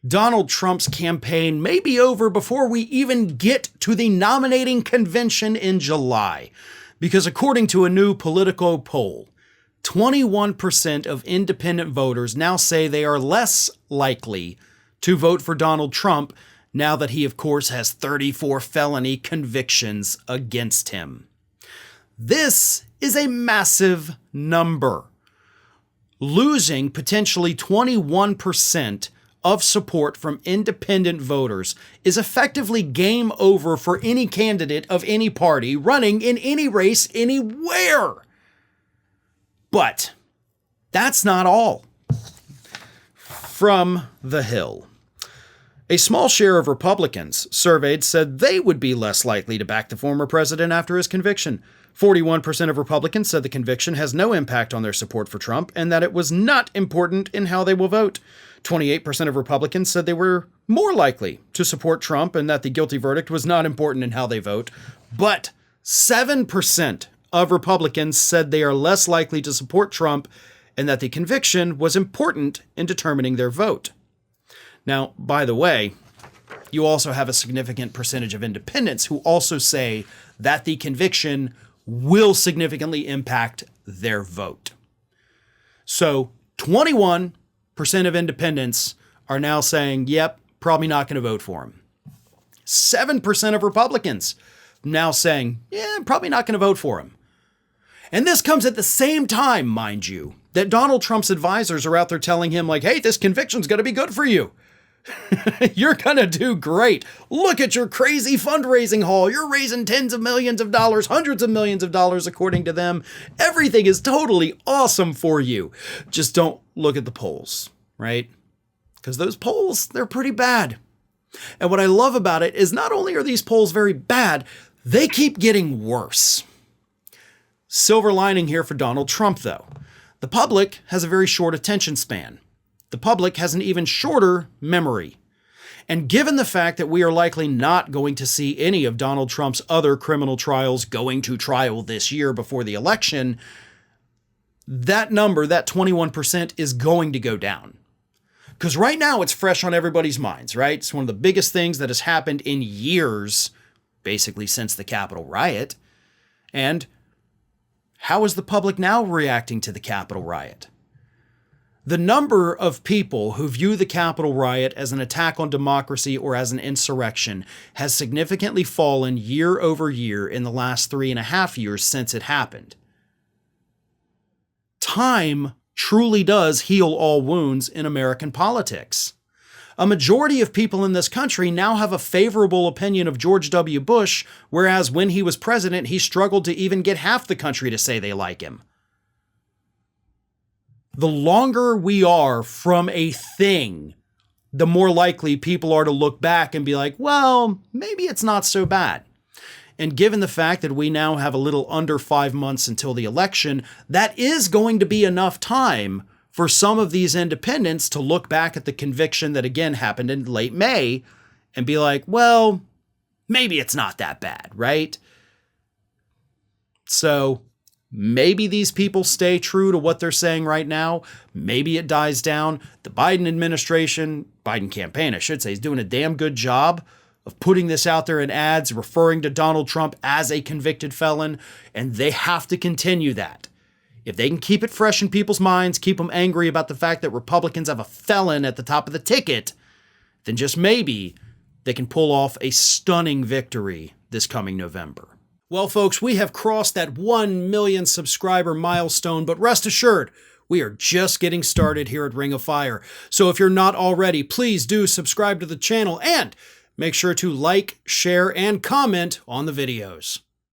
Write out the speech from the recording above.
Donald Trump's campaign may be over before we even get to the nominating convention in July, because according to a new Politico poll, 21% of independent voters now say they are less likely to vote for Donald Trump now that he, of course, has 34 felony convictions against him. This is a massive number. Losing potentially 21% of support from independent voters is effectively game over for any candidate of any party running in any race anywhere. But that's not all. From The Hill. A small share of Republicans surveyed said they would be less likely to back the former president after his conviction. 41% of Republicans said the conviction has no impact on their support for Trump and that it was not important in how they will vote. 28% of Republicans said they were more likely to support Trump and that the guilty verdict was not important in how they vote. But 7% of Republicans said they are less likely to support Trump and that the conviction was important in determining their vote. Now, by the way, you also have a significant percentage of independents who also say that the conviction will significantly impact their vote. So 21% of independents are now saying, yep, probably not going to vote for him. 7% of Republicans now saying, yeah, probably not going to vote for him. And this comes at the same time, mind you, that Donald Trump's advisors are out there telling him like, hey, this conviction's going to be good for you. You're going to do great. Look at your crazy fundraising haul. You're raising tens of millions of dollars, hundreds of millions of dollars, according to them. Everything is totally awesome for you. Just don't look at the polls, right? Because those polls, they're pretty bad. And what I love about it is not only are these polls very bad, they keep getting worse. Silver lining here for Donald Trump, though. The public has a very short attention span. The public has an even shorter memory. And given the fact that we are likely not going to see any of Donald Trump's other criminal trials going to trial this year before the election, that number, that 21%, is going to go down. Because right now it's fresh on everybody's minds, right? It's one of the biggest things that has happened in years, basically since the Capitol riot. And how is the public now reacting to the Capitol riot? The number of people who view the Capitol riot as an attack on democracy or as an insurrection has significantly fallen year over year in the last 3.5 years since it happened. Time truly does heal all wounds in American politics. A majority of people in this country now have a favorable opinion of George W. Bush, whereas when he was president, he struggled to even get half the country to say they like him. The longer we are from a thing, the more likely people are to look back and be like, well, maybe it's not so bad. And given the fact that we now have a little under 5 months until the election, that is going to be enough time for some of these independents to look back at the conviction that again happened in late May and be like, well, maybe it's not that bad, right? So maybe these people stay true to what they're saying right now. Maybe it dies down. The Biden administration, Biden campaign, I should say, is doing a damn good job of putting this out there in ads, referring to Donald Trump as a convicted felon, and they have to continue that. If they can keep it fresh in people's minds, keep them angry about the fact that Republicans have a felon at the top of the ticket, then just maybe they can pull off a stunning victory this coming November. Well, folks, we have crossed that 1 million subscriber milestone, but rest assured, we are just getting started here at Ring of Fire. So if you're not already, please do subscribe to the channel and make sure to like, share, and comment on the videos.